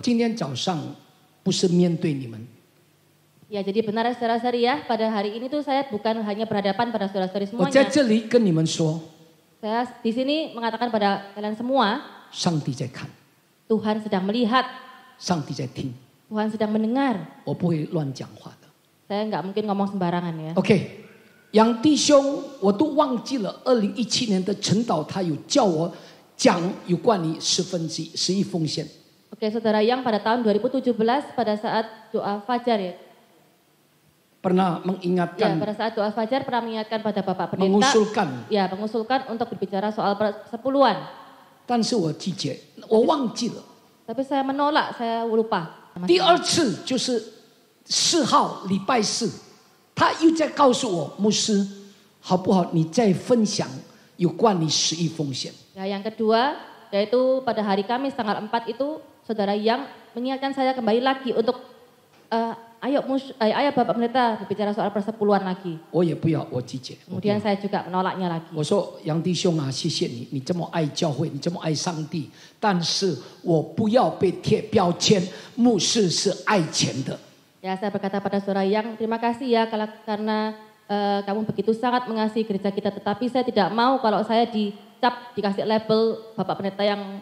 今天早上不是面对你们， Ya, jadi benar saudara-saudari ya, pada hari ini tuh saya bukan hanya berhadapan pada saudara-saudari 我在 semuanya. 这里跟你们说， Saya di sini mengatakan pada kalian semua, 上帝在看， Tuhan sedang melihat, 上帝在听， Tuhan sedang mendengar. 我不会乱讲话的。 Saya nggak mungkin ngomong sembarangan ya. OK， 杨弟兄，我都忘记了2017年的陈导，他有叫我讲有关于11奉献。 Oke, saudara yang pada tahun 2017 pada saat doa fajar ya. pernah Ya, mengingatkan, pada saat doa fajar pernah mengingatkan pada Bapak Pendeta. mengusulkan， Ya, mengusulkan untuk berbicara soal persepuluhan. 但是我拒绝，我忘记了。 Tapi saya menolak, saya lupa. 第二次就是4号礼拜四，他又在告诉我，牧师，好不好？你再分享有关于11奉献。 Ya, yang kedua yaitu pada hari Kamis tanggal 4 itu saudara yang mengingatkan saya kembali lagi untuk ayo Bapak Pendeta berbicara soal persepuluhan lagi. 我也不要，我拒绝。 Kemudian saya juga menolaknya lagi. 我说杨弟兄啊，谢谢你，你这么爱教会，你这么爱上帝，但是我不要被贴标签，牧师是爱钱的。 Ya, saya berkata pada saudara yang terima kasih ya karena kamu begitu sangat mengasihi gereja kita, tetapi saya tidak mau kalau saya dicap dikasih label Bapak Pendeta yang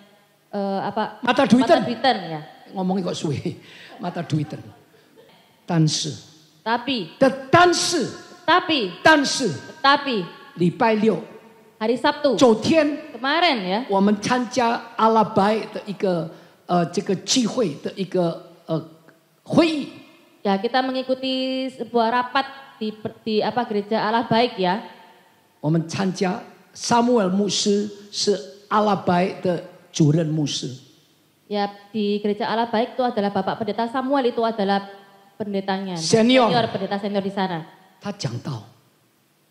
mata duitan ya. ngomongin kok suwe mata duitan. 但是 Tapi 但是礼拜六 hari Sabtu 昨天 kemarin ya 我们参加阿拉伯的一个这个聚会的一个会议。 Ya, kita mengikuti sebuah rapat di gereja Allah Baik ya. 我们参加沙穆尔牧师是阿拉伯的主任牧师。 Ya, di gereja Allah Baik itu adalah Bapak Pendeta Samuel, itu adalah pendetanya. Senior pendeta senior di sana. 他讲到，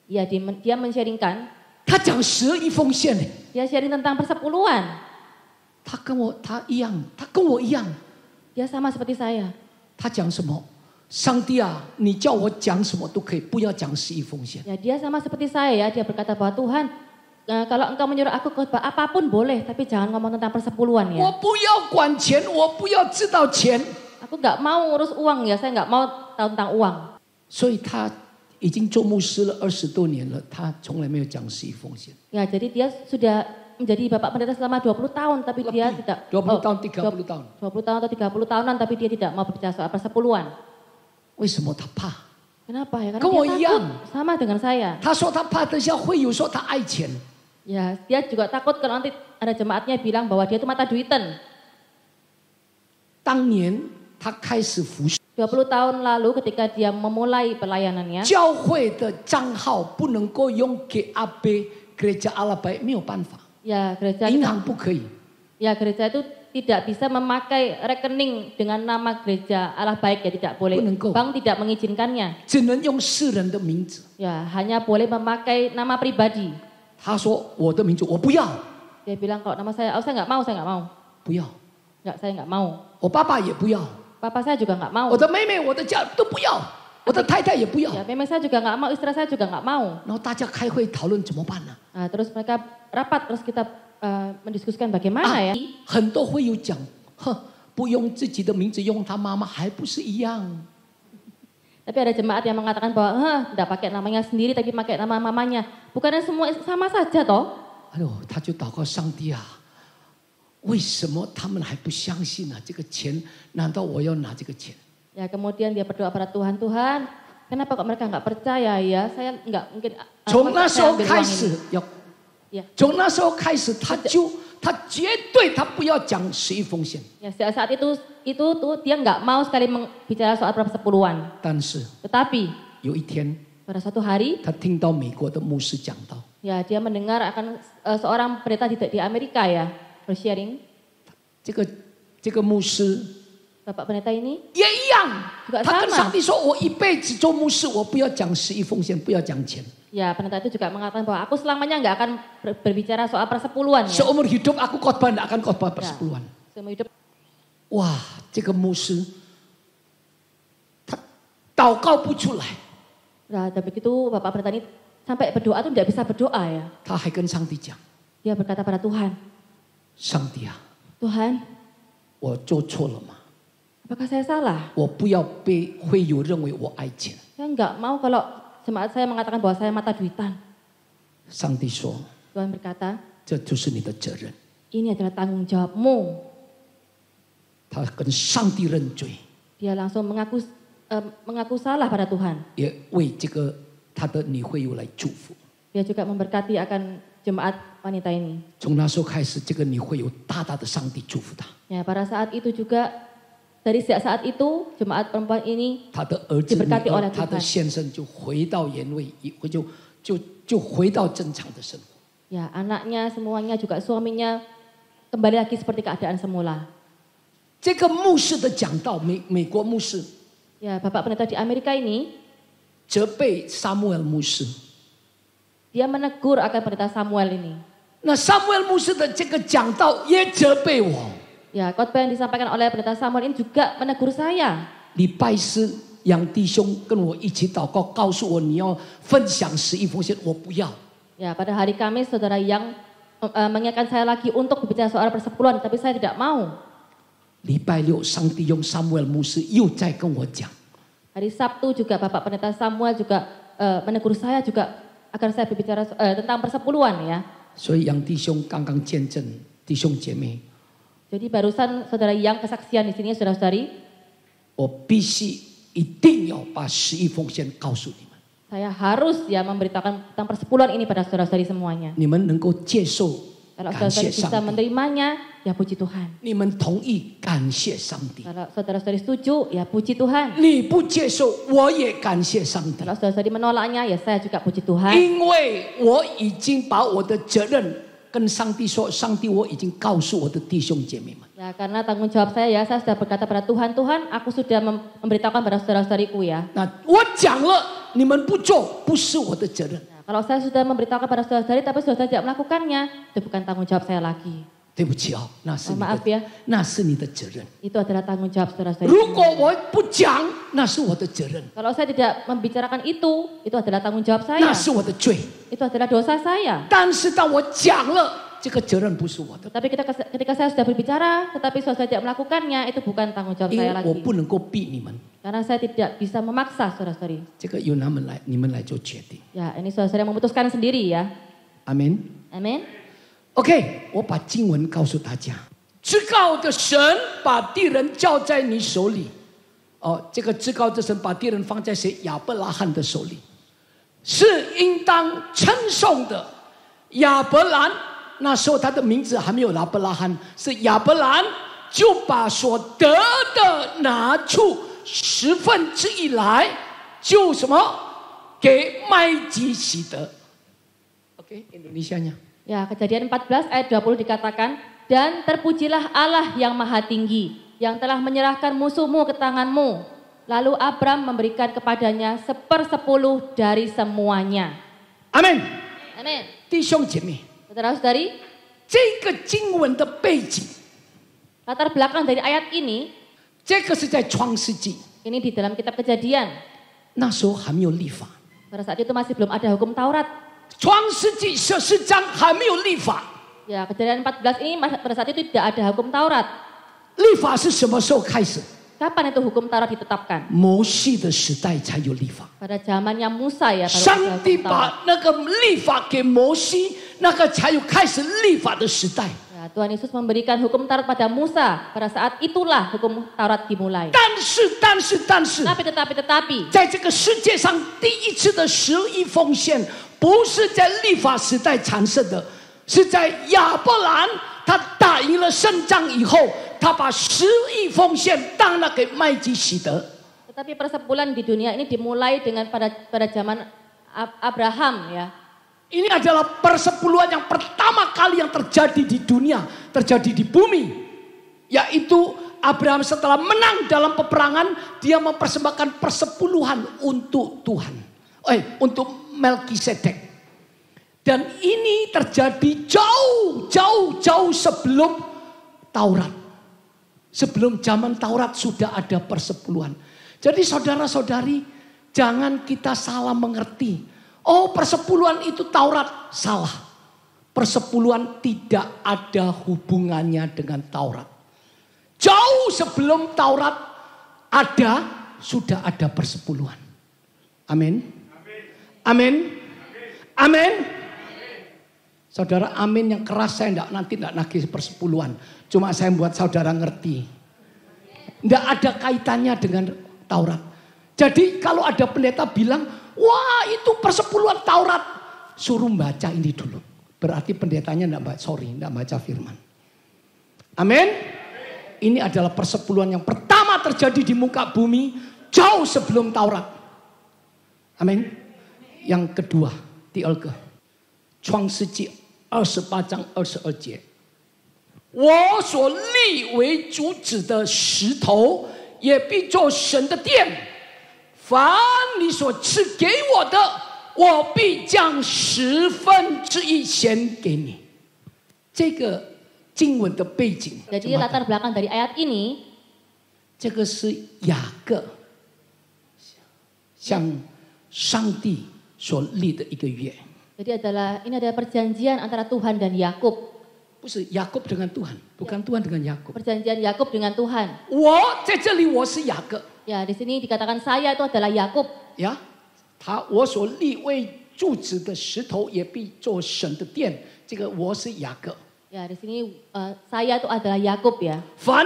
Ya, dia men-sharingkan. 他讲11奉献， Dia sharing tentang persepuluhan. 他跟我一样。 Dia sama seperti saya. 他讲什么？上帝啊，你叫我讲什么都可以，不要讲11奉献。 Ya, dia sama seperti saya ya. Dia berkata bahwa Tuhan, kalau engkau menyuruh aku khotbah apapun boleh, tapi jangan ngomong tentang persepuluhan ya. 我不要管钱，我不要知道钱。 Aku nggak mau ngurus uang ya, saya nggak mau tahu tentang uang. 所以他已经做牧师了20多年了，他从来没有讲11奉献。 Ya, jadi dia sudah menjadi Bapak Pendeta selama 20 tahun, tapi dia tidak 20 tahun 30 tahun。 20 tahun atau 30 tahunan, tapi dia tidak mau berbicara soal persepuluhan. 为什么他怕？ Kenapa ya? Karena Kau dia yang- takut sama dengan saya. 他说他怕等下会有说他爱钱。 Ya, dia juga takut kalau nanti ada jemaatnya bilang bahwa dia itu mata duitan. 当年他开始服侍， 20 tahun lalu ketika dia memulai pelayanannya, 教会的账号不能够用给阿贝gereja阿拉伯，没有办法， ya 银行不可以。 gereja itu tidak bisa memakai rekening dengan nama gereja Allah Baik ya, tidak boleh. Menengkau. Bank tidak mengizinkannya. 只能用世人的名字。 Ya, hanya boleh memakai nama pribadi. 他说我的名字我不要， Dia bilang kalau nama saya, saya nggak mau. 不要， Nggak, saya nggak mau. 我爸爸也不要， Papa saya juga nggak mau. 我的妹妹、我的家都不要，我的太太也不要。 Ya, memang saya juga nggak mau, istri saya juga nggak mau. 然后大家开会讨论怎么办呢？ Nah, terus mereka rapat, terus kita mendiskusikan bagaimana ya. 很多会有讲，不用自己的名字，用他妈妈还不是一样？ Tapi ada jemaat yang mengatakan bahwa tidak pakai namanya sendiri, tapi pakai nama mamanya. Bukannya semua sama saja toh? 哎呦，他就祷告上帝啊，为什么他们还不相信呢？这个钱，难道我要拿这个钱？ Ya, kemudian dia berdoa pada Tuhan, Tuhan, kenapa kok mereka nggak percaya ya? Saya nggak mungkin. 从那时候 saya ambil 开 uang 始 ini. 要， Ya. 从那时候开始，他绝对他不要讲11奉献。 Ya, saat itu tuh dia nggak mau sekali bicara soal persepuluhan. 但是 Tetapi 有一天， pada suatu hari, 他听到美国的牧师讲到， ya dia mendengar akan seorang pendeta di Amerika ya bersharing. 这个牧师 Bapak pendeta ini 也一样， juga 他跟 sama. 上帝说：“我一辈子做牧师，我不要讲11奉献，不要讲钱。 Ya, pendeta itu juga mengatakan bahwa aku selamanya nggak akan berbicara soal persepuluhan ya. Seumur hidup aku khotbah, tidak akan khotbah persepuluhan. Seumur hidup. 哇，这个牧师他祷告不出来， Nah, dan begitu Bapak pendeta ini sampai berdoa tuh tidak bisa berdoa ya. 他还跟上帝讲 Dia berkata pada Tuhan, 上帝啊， Tuhan, 我做错了吗？ Apakah saya salah? 我不要被会友认为我爱钱。 Saya nggak mau kalau jemaat saya mengatakan bahwa saya mata duitan. 上帝说， Tuhan berkata, 这就是你的责任。 ini adalah tanggung jawabmu. 他跟上帝认罪， Dia langsung mengaku salah pada Tuhan. 也为这个他的女会友来祝福。 Dia juga memberkati akan jemaat wanita ini. 从那时候开始，这个女会友大大的上帝祝福她。 Ya, pada saat itu juga, dari sejak saat itu jemaat perempuan ini 她的儿子、女 diberkati 儿、 oleh 她的 Tuhan. 先生就回到原位，就回到正常的生活。 Ya, anaknya semuanya juga suaminya kembali lagi seperti keadaan semula. 这个牧师的讲道，美国牧师 Ya, Bapak Pendeta di Amerika ini, 责备撒母耳牧师。 dia menegur akan Pendeta Samuel ini. 那撒母耳牧师的这个讲道也责备我。 Ya, khotbah yang disampaikan oleh Pendeta Samuel ini juga menegur saya. 礼拜四，杨弟兄跟我一起祷告，告诉我你要分享11奉献，我不要。 Ya, pada hari Kamis saudara yang mengingatkan saya lagi untuk berbicara soal persepuluhan, tapi saya tidak mau. 礼拜六，上帝用撒母耳牧师又在跟我讲， Hari Sabtu juga Bapak Pendeta Samuel juga menegur saya juga agar saya berbicara tentang persepuluhan ya. 所以杨弟兄刚刚见证弟兄姐妹， Jadi barusan saudara yang kesaksian di sini saudara-saudari, 我必须一定要把11奉献告诉你们， saya harus ya memberitakan tentang persepuluhan ini pada saudara-saudari semuanya. 你们能够接受， Kalau 感谢 saudara-saudari bisa 上帝， menerimanya, ya puji Tuhan. 你们同意，感谢上帝。 Kalau saudara-saudari setuju, ya puji Tuhan. 你不接受，我也感谢上帝， Kalau saudara-saudari menolaknya, ya saya juga puji Tuhan. 因为我已经把我的责任跟上帝说，上帝，我已经告诉我的弟兄姐妹们。 Ya, karena tanggung jawab saya ya, saya sudah berkata pada Tuhan, Tuhan, aku sudah memberitahukan pada saudara-saudariku ya. 那我讲了，你们不做，不是我的责任。 Nah, kalau saya sudah memberitahukan pada saudara-saudari, tapi saudara tidak melakukannya, itu bukan tanggung jawab saya lagi. 对不起哦，那是你 Maaf 的， ya, 那是你的责任。 itu adalah tanggung jawab saudara-saudari. 如果我不讲，那是我的责任， Kalau saya tidak membicarakan itu adalah tanggung jawab 那 saya. 是我的罪。 Itu adalah dosa saya. 但是当我讲了，这个责任不是我的， Tapi ketika saya sudah berbicara, tetapi saudara tidak melakukannya, itu bukan tanggung jawab 因 saya 为我 lagi. 不能够逼你们， Karena saya tidak bisa memaksa saudara-saudari. 这个由他们来，你们来做决定。 Ya, ini saudara-saudari yang memutuskan sendiri ya. 阿门。 Amin. OK，我把经文告诉大家。至高的神把地人交在你手里，哦，这个至高的神把地人放在谁？亚伯拉罕的手里，是应当称颂的。亚伯兰那时候他的名字还没有亚伯拉罕，是亚伯兰就把所得的拿出1/10来，就什么给麦基洗德。OK， Indonesianya。 Ya, Kejadian 14 ayat 20 dikatakan, dan terpujilah Allah yang maha tinggi, yang telah menyerahkan musuhmu ke tanganmu. Lalu Abram memberikan kepadanya 1/10 dari semuanya. 阿门。 Amin. 弟兄姐妹， Saudara-saudari, 这个经文的背景， latar belakang dari ayat ini, 这个是在创世纪， ini di dalam kitab Kejadian. 那时候还没有立法。 Pada saat itu masih belum ada hukum Taurat. 创世纪14章还没有立法， Ya, Kejadian 14 ini pada saat itu tidak ada hukum Taurat. 立法是什么时候开始？ Kapan itu hukum Taurat ditetapkan? 摩西的时代才有立法。 Pada zamannya Musa ya, baru 上 ada 帝 hukum Taurat. 把那个立法给摩西，那个才有开始立法的时代。 Ya, Tuhan Yesus memberikan hukum Taurat pada Musa. Pada saat itulah hukum Taurat dimulai. 但是， Tetapi, 在这个世界上第一次的11奉献，不是在立法时代产生的，是在亚伯兰他打赢了胜仗以后，他把11奉献当了给麦基洗德。 tetapi persepuluhan di dunia ini dimulai dengan pada zaman Abraham ya. Ini adalah persepuluhan yang pertama kali yang terjadi di dunia, terjadi di bumi, yaitu Abraham setelah menang dalam peperangan, dia mempersembahkan persepuluhan untuk Tuhan, untuk Melkisedek. Dan ini terjadi jauh sebelum Taurat. Sebelum zaman Taurat sudah ada persepuluhan. Jadi saudara-saudari, jangan kita salah mengerti. Oh, persepuluhan itu Taurat. Salah. Persepuluhan tidak ada hubungannya dengan Taurat. Jauh sebelum Taurat sudah ada persepuluhan. Amin. Amin. Amin. Saudara, amin yang keras saya nanti tidak nagih persepuluhan. Cuma saya buat saudara ngerti. Tidak ada kaitannya dengan Taurat. Jadi kalau ada pendeta bilang, wah itu persepuluhan Taurat. Suruh baca ini dulu. Berarti pendetanya tidak baca firman. Amin. Ini adalah persepuluhan yang pertama terjadi di muka bumi jauh sebelum Taurat. Amin. Yang kedua, 第二个，创世纪28章22节，我所立为主旨的石头，也必做神的殿。凡你所赐给我的，我必将1/10献给你。这个经文的背景， Jadi latar belakang dari ayat ini, 这个是雅各向上帝所立的一个约。 jadi ini adalah perjanjian antara Tuhan dan Yakub. 不是雅各dengan Tuhan, bukan Tuhan dengan Yakub. Perjanjian Yakub dengan Tuhan. 我在这里我是雅各。 Ya, di sini dikatakan saya itu adalah Yakub. 呀，我所立为柱子的石头，也必做神的殿。这个我是雅各。 Ya, di sini saya itu adalah Yakub ya. 凡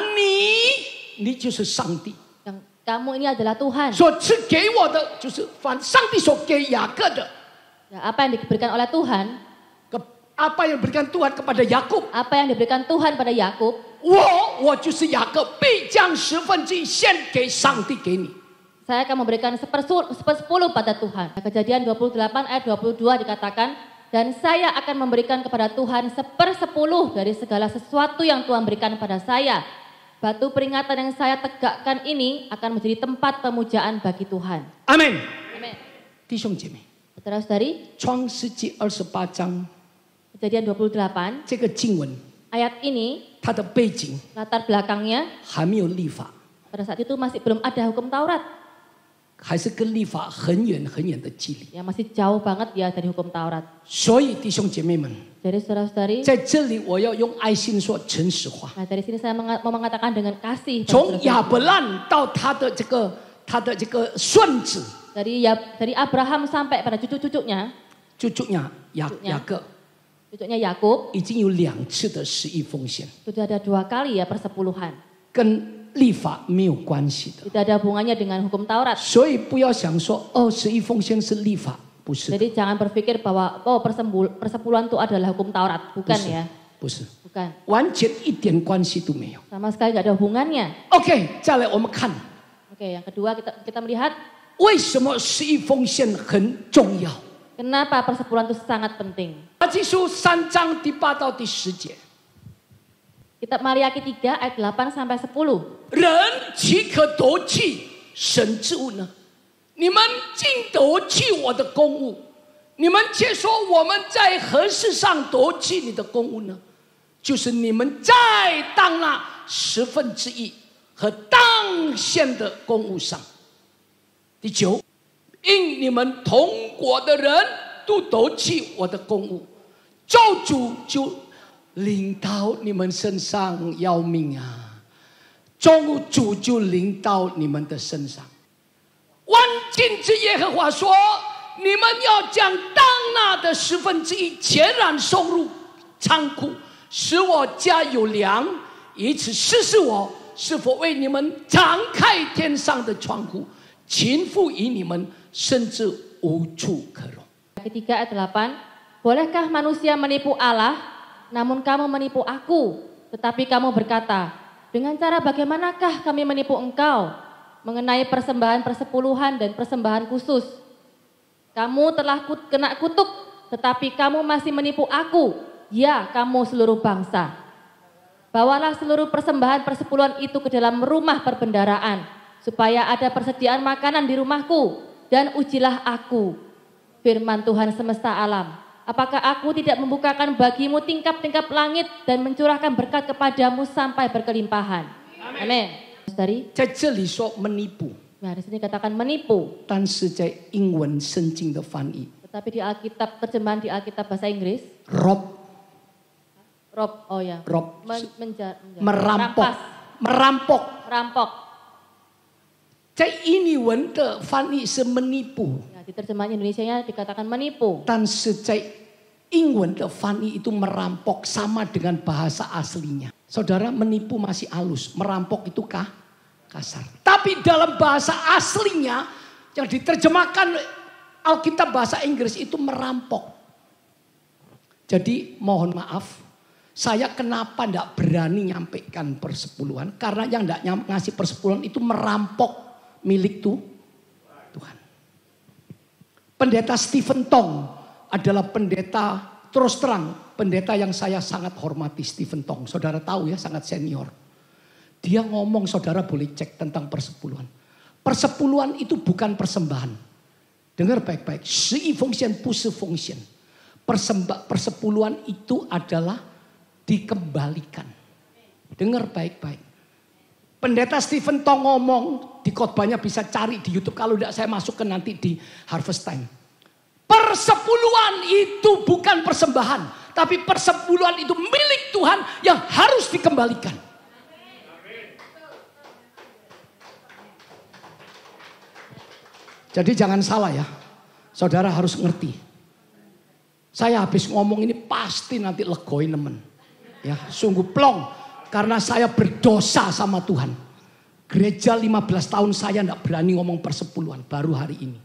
你就是上帝。 Yang kamu ini adalah Tuhan. 所赐给我的就是凡上帝所给雅各的。 Ya, apa yang diberikan oleh Tuhan? Apa yang diberikan Tuhan kepada Yakub? Apa yang diberikan Tuhan pada Yakub? 我就是雅各，必将1/10献给上帝给你。 Saya akan memberikan 1/10 pada Tuhan. Kejadian 28 ayat 22 dikatakan, dan saya akan memberikan kepada Tuhan 1/10 dari segala sesuatu yang Tuhan berikan pada saya. Batu peringatan yang saya tegakkan ini akan menjadi tempat pemujaan bagi Tuhan. Amin. Amin. 弟兄姐妹， Saudara-saudari, 创世纪28章 Kejadian 28这个经文， ayat ini 它的背景 latar belakangnya 还没有立法， pada saat itu masih belum ada hukum Taurat. 还是跟立法很远很远的距离。 Ya, masih jauh banget ya dari hukum Taurat. 所以弟兄姐妹们， Jadi saudara-saudari, 在这里我要用爱心说诚实话。 nah dari sini saya mau mengatakan dengan kasih. 从亚伯兰到他的这个孙子， Dari Abraham sampai pada cucu-cucunya, 雅各， cucunya Yakub, 已经有2次的10亿奉献， sudah ada 2 kali ya persepuluhan. 跟立法没有关系的。 Tidak ada hubungannya dengan hukum Taurat. 所以不要想说10亿奉献是立法，不是， Jadi jangan berpikir bahwa persepuluhan itu adalah hukum Taurat, bukan ya? 不是， Bukan. 完全一点关系都没有。 Sama sekali nggak ada hubungannya. OK，再来我们看 Oke, yang kedua kita melihat 为什么10亿奉献很重要。 kenapa persepuluhan itu sangat penting. 马拉基书3章第8到第10节， Kitab Maliaki 3 ayat 8 sampai 10. 人岂可夺去神之物呢？你们竟夺去我的公物，你们却说我们在何事上夺去你的公物呢？就是你们在当那1/10和当献的公物上。第9，因你们同国的人都夺去我的公物，咒诅就临到你们身上，要命啊！咒诅就临到你们的身上。万军之耶和华说：你们要将当纳的1/10全然收入仓库，使我家有粮，以此试试我是否为你们敞开天上的窗户，倾覆于你们，甚至无处可容。 Ketiga ayat 8, bolehkah manusia menipu Allah, namun kamu menipu aku? Tetapi kamu berkata, dengan cara bagaimanakah kami menipu engkau? Mengenai persembahan persepuluhan dan persembahan khusus. Kamu telah kena kutuk, tetapi kamu masih menipu aku. Ya, kamu seluruh bangsa. Bawalah seluruh persembahan persepuluhan itu ke dalam rumah perbendaraan, supaya ada persediaan makanan di rumahku, dan ujilah aku. Firman Tuhan semesta alam, apakah aku tidak membukakan bagimu tingkap-tingkap langit dan mencurahkan berkat kepadamu sampai berkelimpahan? Amin. Dari 在这里说manipu， nah di sini katakan menipu, 但是在英文圣经的翻译 tetapi di Alkitab terjemahan di Alkitab bahasa Inggris, rob oh ya, rob merampok, merampok. rampok. Cai ini wente fani semenipu. Ya, di terjemahan Indonesianya dikatakan menipu. Tan secai ingwen de fani itu merampok sama dengan bahasa aslinya. Saudara, menipu masih halus, merampok itu kasar. Tapi dalam bahasa aslinya yang diterjemahkan Alkitab bahasa Inggris itu merampok. Jadi mohon maaf, saya kenapa tidak berani nyampaikan persepuluhan? Karena yang tidak ngasih persepuluhan itu merampok milik Tuhan. Pendeta Stephen Tong adalah pendeta, terus terang, pendeta yang saya sangat hormati, Stephen Tong. Saudara tahu ya, sangat senior. Dia ngomong, saudara boleh cek tentang persepuluhan. Persepuluhan itu bukan persembahan. Dengar baik-baik. Si function, puse function. Persepuluhan itu adalah dikembalikan. Dengar baik-baik. Pendeta Stephen Tong ngomong, di khotbahnya bisa cari di YouTube. Kalau tidak saya masukkan nanti di Harvest Time. Persepuluhan itu bukan persembahan. Tapi persepuluhan itu milik Tuhan yang harus dikembalikan. Jadi jangan salah ya. Saudara harus ngerti. Saya habis ngomong ini pasti nanti legoin temen. Ya, sungguh plong. Karena saya berdosa sama Tuhan. Gereja 15 tahun saya tidak berani ngomong persepuluhan. Baru hari ini.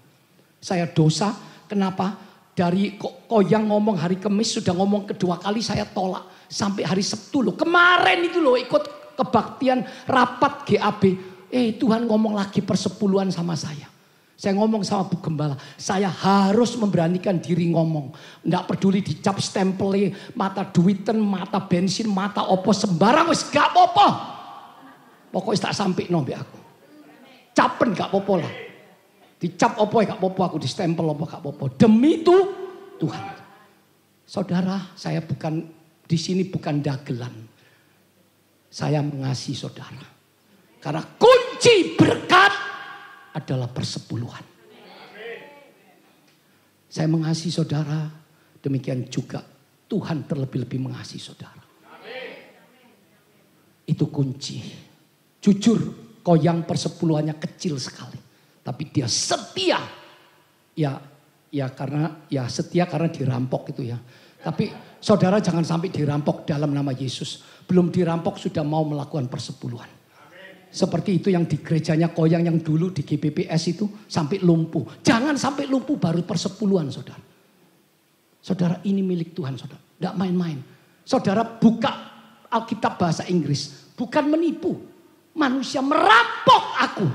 Saya dosa. Kenapa? Dari koyang ngomong hari Kamis sudah ngomong kedua kali saya tolak. Sampai hari Sabtu loh. Kemarin itu loh ikut kebaktian rapat GAB. Tuhan ngomong lagi persepuluhan sama saya. Saya ngomong sama Bu Gembala, saya harus memberanikan diri ngomong. Nggak peduli dicap stempelnya, mata duiten, mata bensin, mata opo sembarang wis gak apa-apa. Pokoknya tak sampai nombe aku. Capen gak apa-apa lah. Dicap opo gak apa-apa, aku di stempel opo gak apa-apa. Demi itu Tuhan. Saudara, saya bukan di sini bukan dagelan. Saya mengasihi saudara. Karena kunci berkat adalah persepuluhan. Saya mengasihi saudara, demikian juga Tuhan terlebih-lebih mengasihi saudara. Itu kunci. Jujur, koyang persepuluhannya kecil sekali, tapi dia setia. Ya karena setia karena dirampok itu ya. Tapi saudara jangan sampai dirampok dalam nama Yesus. Belum dirampok sudah mau melakukan persepuluhan. Seperti itu yang di gerejanya koyang yang dulu di GBPS itu sampai lumpuh. Jangan sampai lumpuh baru persepuluhan saudara. Saudara ini milik Tuhan saudara. Tidak main-main. Saudara buka Alkitab bahasa Inggris. Bukan menipu. Manusia merampok aku.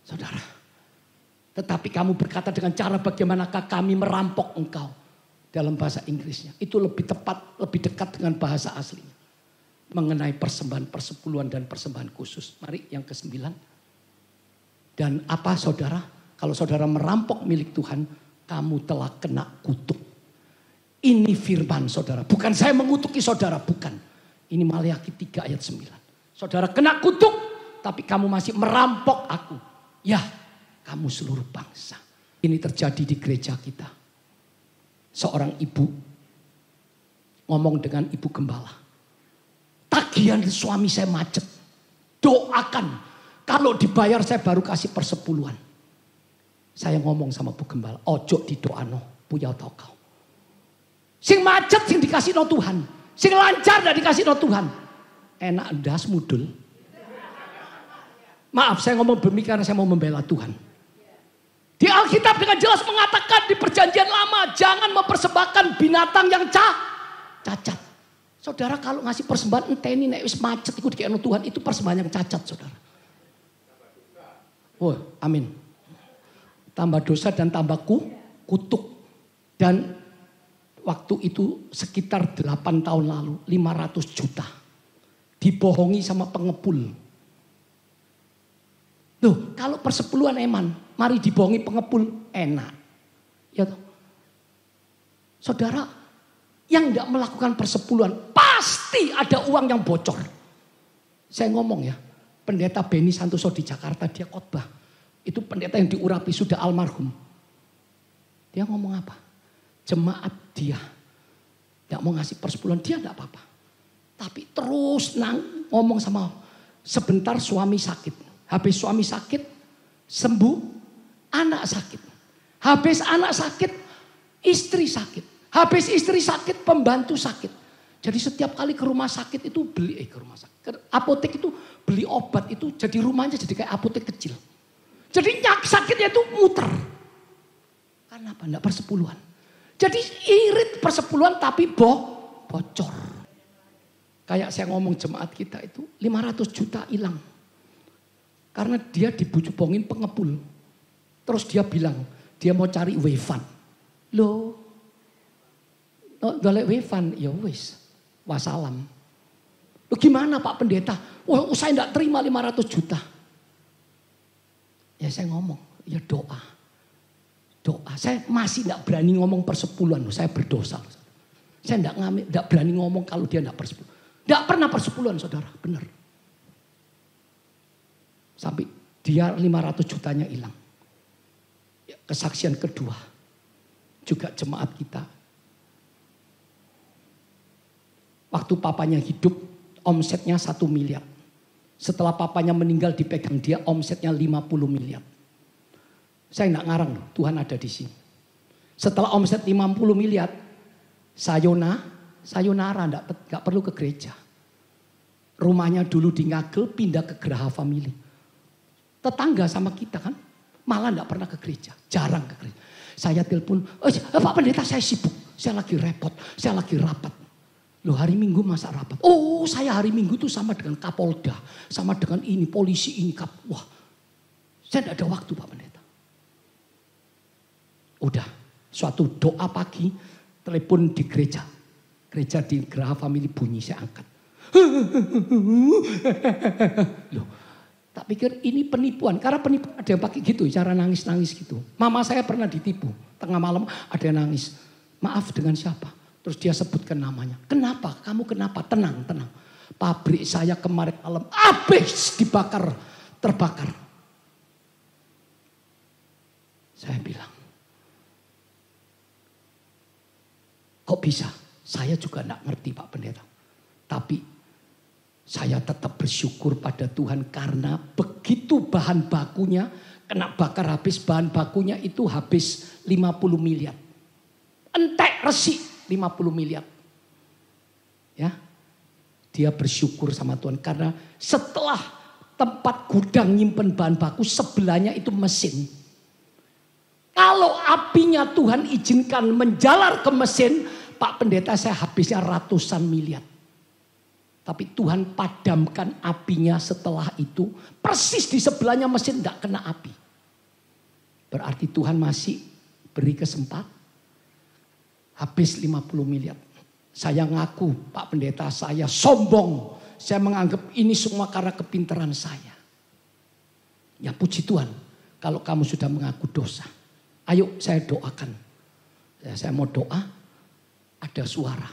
Saudara. Tetapi kamu berkata dengan cara bagaimanakah kami merampok engkau. Dalam bahasa Inggrisnya. Itu lebih tepat, lebih dekat dengan bahasa aslinya. Mengenai persembahan persepuluhan dan persembahan khusus. Mari yang ke-9. Dan apa saudara? Kalau saudara merampok milik Tuhan, kamu telah kena kutuk. Ini firman saudara. Bukan saya mengutuki saudara, bukan. Ini Maleakhi 3 ayat 9. Saudara kena kutuk, tapi kamu masih merampok aku. Ya, kamu seluruh bangsa. Ini terjadi di gereja kita. Seorang ibu ngomong dengan ibu gembala. Tagihan suami saya macet. Doakan. Kalau dibayar saya baru kasih persepuluhan. Saya ngomong sama Bu Gembala. Ojo di doano. Punya tau kau. Sing macet sing dikasih no Tuhan. Sing lancar gak dikasih no Tuhan. Enak ndas mudul. Maaf saya ngomong demikian karena saya mau membela Tuhan. Di Alkitab dengan jelas mengatakan di perjanjian lama. Jangan mempersembahkan binatang yang cacat. Saudara kalau ngasih persembahan enteni nek wis macet iku dikene Tuhan itu persembahan yang cacat saudara. Oh, amin. Tambah dosa dan tambah kutuk. Dan waktu itu sekitar 8 tahun lalu 500 juta. Dibohongi sama pengepul. Loh, kalau persepuluhan eman, mari dibohongi pengepul enak. Ya toh. Saudara yang tidak melakukan persepuluhan pasti ada uang yang bocor. Saya ngomong ya, pendeta Beni Santoso di Jakarta dia khotbah. Itu pendeta yang diurapi sudah almarhum. Dia ngomong apa? Jemaat dia tidak mau ngasih persepuluhan dia tidak apa-apa. Tapi terus ngomong sama sebentar suami sakit. Habis suami sakit, sembuh, anak sakit. Habis anak sakit, istri sakit. Habis istri sakit, pembantu sakit. Jadi setiap kali ke rumah sakit itu apotek itu beli obat itu jadi rumahnya jadi kayak apotek kecil. Jadi sakitnya itu muter. Karena apa? Enggak persepuluhan. Jadi irit persepuluhan tapi bocor. Kayak saya ngomong jemaat kita itu 500 juta hilang. Karena dia dibujupongin pengepul. Terus dia bilang dia mau cari wefan. Loh. Dolek wefan ya wis. Wassalam. Loh gimana Pak Pendeta? Wah saya enggak terima 500 juta. Ya saya ngomong, ya doa. Doa. Saya masih enggak berani ngomong persepuluhan. Saya berdosa. Saya enggak berani ngomong kalau dia enggak persepuluhan. Enggak pernah persepuluhan saudara, benar. Sampai dia 500 jutanya hilang. Ya, kesaksian kedua. Juga jemaat kita. Waktu papanya hidup, omsetnya 1 miliar. Setelah papanya meninggal dipegang dia, omsetnya 50 miliar. Saya enggak ngarang loh, Tuhan ada di sini. Setelah omset 50 miliar, sayonara enggak perlu ke gereja. Rumahnya dulu di Ngagel, pindah ke Geraha Family. Tetangga sama kita kan, malah enggak pernah ke gereja, jarang ke gereja. Saya telepon, Pak Pendeta saya sibuk, saya lagi repot, saya lagi rapat. Loh hari Minggu masa rapat? Oh saya hari Minggu tuh sama dengan Kapolda, sama dengan ini, polisi ini. Wah saya enggak ada waktu Pak Pendeta. Udah suatu doa pagi, telepon di gereja. Gereja di Geraha Family bunyi, saya angkat. Loh, tak pikir ini penipuan. Karena penipuan ada yang pakai gitu, cara nangis-nangis gitu. Mama saya pernah ditipu. Tengah malam ada yang nangis. Maaf dengan siapa? Terus dia sebutkan namanya. Kenapa? Kamu kenapa? Tenang, tenang. Pabrik saya kemarin malam habis dibakar, terbakar. Saya bilang, kok bisa? Saya juga enggak ngerti Pak Pendeta. Tapi saya tetap bersyukur pada Tuhan karena begitu bahan bakunya kena bakar habis, bahan bakunya itu habis 50 miliar. Entek resi 50 miliar. Ya. Dia bersyukur sama Tuhan karena setelah tempat gudang nyimpen bahan baku sebelahnya itu mesin. Kalau apinya Tuhan izinkan menjalar ke mesin, Pak Pendeta saya habisnya ratusan miliar. Tapi Tuhan padamkan apinya setelah itu. Persis di sebelahnya mesin tidak kena api. Berarti Tuhan masih beri kesempatan. Habis 50 miliar. Saya ngaku Pak Pendeta saya sombong. Saya menganggap ini semua karena kepintaran saya. Ya puji Tuhan. Kalau kamu sudah mengaku dosa. Ayo saya doakan. Saya mau doa. Ada suara.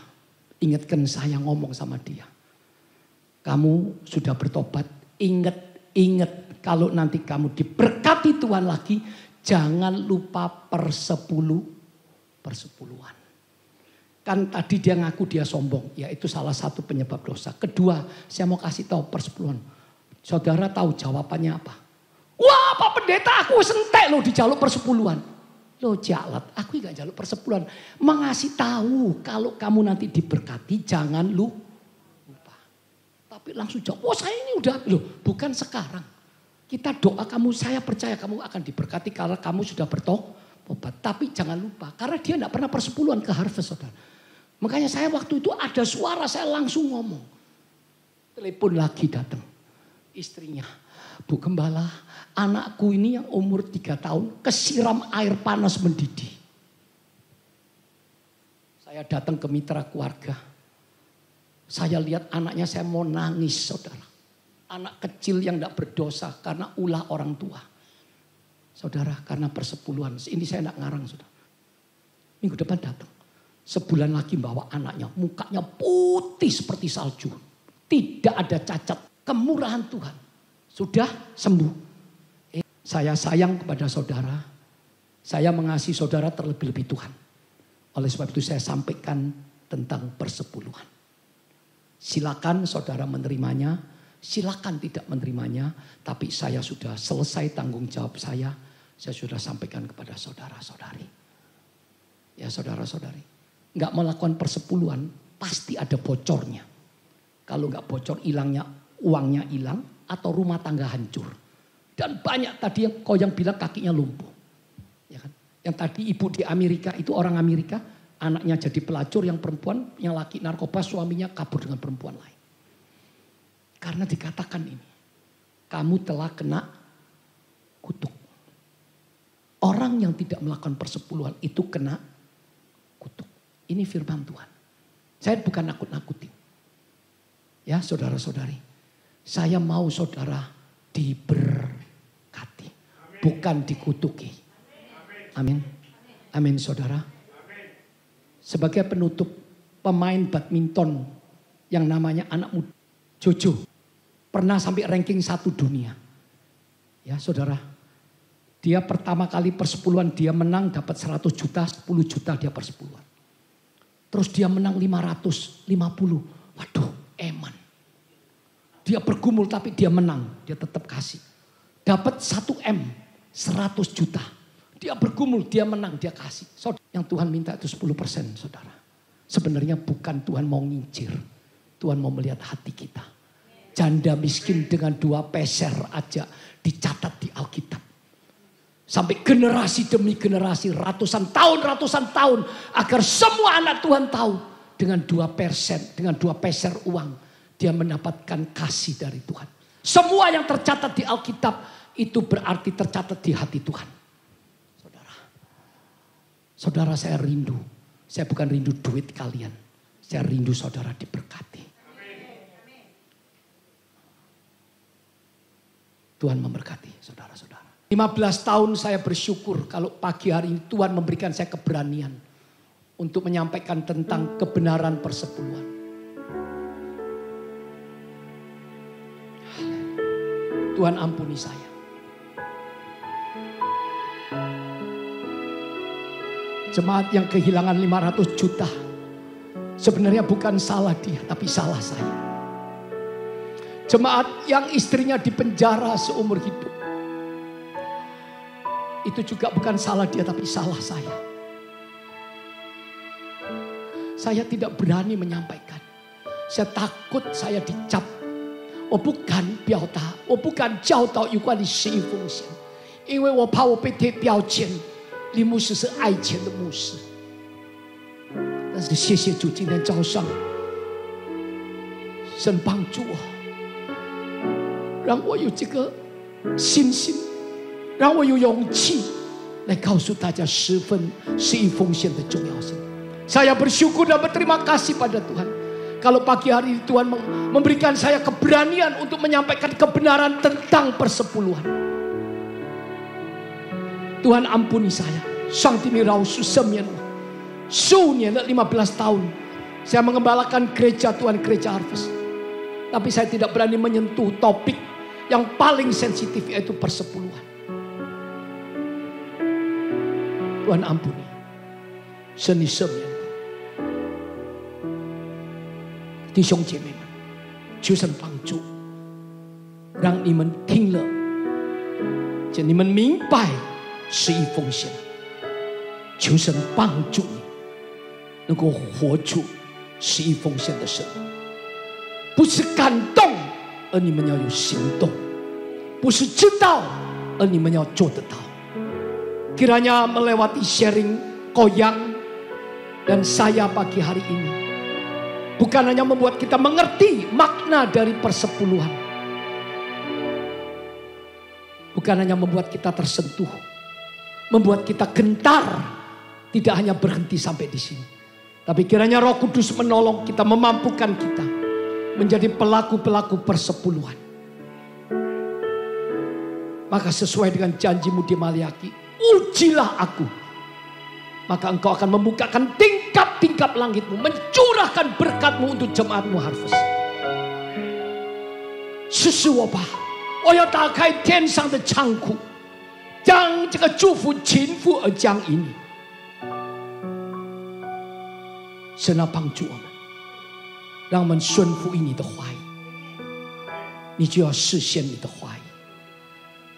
Ingatkan saya ngomong sama dia. Kamu sudah bertobat. Ingat kalau nanti kamu diberkati Tuhan lagi. Jangan lupa persepuluhan. Kan tadi dia ngaku dia sombong. Ya itu salah satu penyebab dosa. Kedua saya mau kasih tahu persepuluhan. Saudara tahu jawabannya apa? Wah Pak Pendeta aku sentek loh di jalur persepuluhan. Loh jalat aku gak jalur persepuluhan. Mengasih tahu kalau kamu nanti diberkati jangan lupa. Tapi langsung jawab. Oh saya ini udah. Loh bukan sekarang. Kita doa kamu, saya percaya kamu akan diberkati karena kamu sudah bertobat. Tapi jangan lupa, karena dia tidak pernah persepuluhan ke Harvest, saudara. Makanya saya waktu itu ada suara, saya langsung ngomong. Telepon lagi datang, istrinya. Bu Gembala, anakku ini yang umur 3 tahun kesiram air panas mendidih. Saya datang ke mitra keluarga. Saya lihat anaknya, saya mau nangis, saudara. Anak kecil yang tidak berdosa karena ulah orang tua. Saudara, karena persepuluhan. Ini saya tidak ngarang, saudara. Minggu depan datang. Sebulan lagi bawa anaknya. Mukanya putih seperti salju. Tidak ada cacat. Kemurahan Tuhan. Sudah sembuh. Saya sayang kepada saudara. Saya mengasihi saudara terlebih-lebih Tuhan. Oleh sebab itu saya sampaikan tentang persepuluhan. Silakan saudara menerimanya. Silakan tidak menerimanya, tapi saya sudah selesai tanggung jawab saya sudah sampaikan kepada saudara-saudari. Ya saudara-saudari, nggak melakukan persepuluhan pasti ada bocornya. Kalau nggak bocor hilangnya, uangnya hilang atau rumah tangga hancur. Dan banyak tadi yang bilang kakinya lumpuh. Ya kan? Yang tadi ibu di Amerika itu orang Amerika, anaknya jadi pelacur yang perempuan, yang laki narkoba, suaminya kabur dengan perempuan lain. Karena dikatakan ini, kamu telah kena kutuk. Orang yang tidak melakukan persepuluhan itu kena kutuk. Ini firman Tuhan. Saya bukan nakut-nakutin. Ya saudara-saudari, saya mau saudara diberkati, bukan dikutuki. Amin. Amin saudara. Sebagai penutup, pemain badminton yang namanya anak muda Jojo pernah sampai ranking 1 dunia. Ya saudara, dia pertama kali persepuluhan dia menang dapat 100 juta, 10 juta dia persepuluhan. Terus dia menang 550, waduh eman. Dia bergumul tapi dia menang, dia tetap kasih. Dapat 1M, 100 juta. Dia bergumul, dia menang, dia kasih. Yang Tuhan minta itu 10% saudara. Sebenarnya bukan Tuhan mau ngincir. Tuhan mau melihat hati kita. Janda miskin dengan 2 peser aja dicatat di Alkitab. Sampai generasi demi generasi, ratusan tahun. Agar semua anak Tuhan tahu. Dengan 2%, dengan 2 peser uang. Dia mendapatkan kasih dari Tuhan. Semua yang tercatat di Alkitab itu berarti tercatat di hati Tuhan. Saudara saya rindu. Saya bukan rindu duit kalian. Saya rindu saudara diberkati. Tuhan memberkati saudara-saudara. 15 tahun saya bersyukur kalau pagi hari ini Tuhan memberikan saya keberanian. Untuk menyampaikan tentang kebenaran persepuluhan. Tuhan ampuni saya. Jemaat yang kehilangan 500 juta. Sebenarnya bukan salah dia, tapi salah saya. Jemaat yang istrinya dipenjara seumur hidup. Itu juga bukan salah dia, tapi salah saya. Saya tidak berani menyampaikan. Saya takut saya dicap. Oh bukan标他，我不敢教导有关你生意风险，因为我怕我被贴标签。李牧师是爱钱的牧师，但是谢谢主，今天早上神帮助我，让我有这个信心，让我有勇气来告诉大家十分生意风险的重要性。Saya bersyukur dan berterima kasih pada Tuhan. Kalau pagi hari ini Tuhan memberikan saya keberanian untuk menyampaikan kebenaran tentang persepuluhan. Tuhan ampuni saya. 上帝你饶恕赦免我。15年的15 tahun. Saya mengembalakan gereja Tuhan, gereja Harvest. Tapi saya tidak berani menyentuh topik yang paling sensitif, yaitu persepuluhan. Tuhan ampuni. 神你赦免我。弟兄姐妹们，求神帮助，让你们听了，且你们明白十一奉献。求神帮助你，能够活出十一奉献的生命。不是感动，而你们要有行动；不是知道，而你们要做得到。Kiranya melewati sharing Koyang dan saya pagi hari ini, bukan hanya membuat kita mengerti makna dari persepuluhan, bukan hanya membuat kita tersentuh, membuat kita gentar. Tidak hanya berhenti sampai di sini, tapi kiranya Roh Kudus menolong kita, memampukan kita menjadi pelaku-pelaku persepuluhan. Maka sesuai dengan janjimu di Maliaki, ujilah aku, maka engkau akan membukakan tingkap-tingkap langitmu, mencurahkan berkatmu untuk jemaatmu Harvest. 试试我吧，我要打开天上的仓库，将这个祝福倾覆而将引你。神啊，帮助我们，让我们顺服于你的话语，你就要实现你的话语。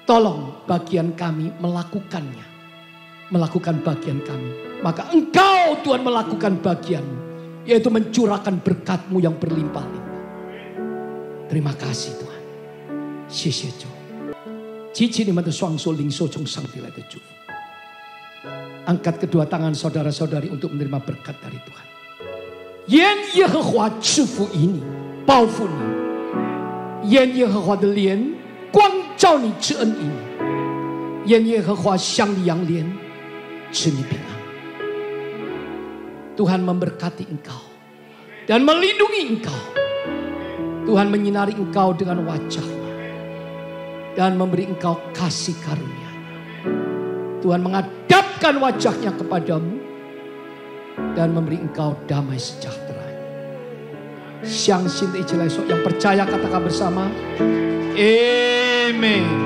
Tolong bagian kami melakukannya. Melakukan bagian kami. Maka Engkau Tuhan melakukan bagian-Mu. Yaitu mencurahkan berkat-Mu yang berlimpah-limpah. Terima kasih Tuhan. 谢谢主。举起你们的双手，领受从上帝来的祝福。Angkat kedua tangan saudara-saudari untuk menerima berkat dari Tuhan. 愿耶和华赐福于你，报复你。愿耶和华的脸光照你，赐恩于你。愿耶和华向你扬脸，赐你平安。Tuhan memberkati engkau dan melindungi engkau. Tuhan menyinari engkau dengan wajah-Nya dan memberi engkau kasih karunia. Tuhan menghadapkan wajah-Nya kepadamu dan memberi engkau damai sejahtera. 相信的一起来说，yang percaya katakan bersama, Amen.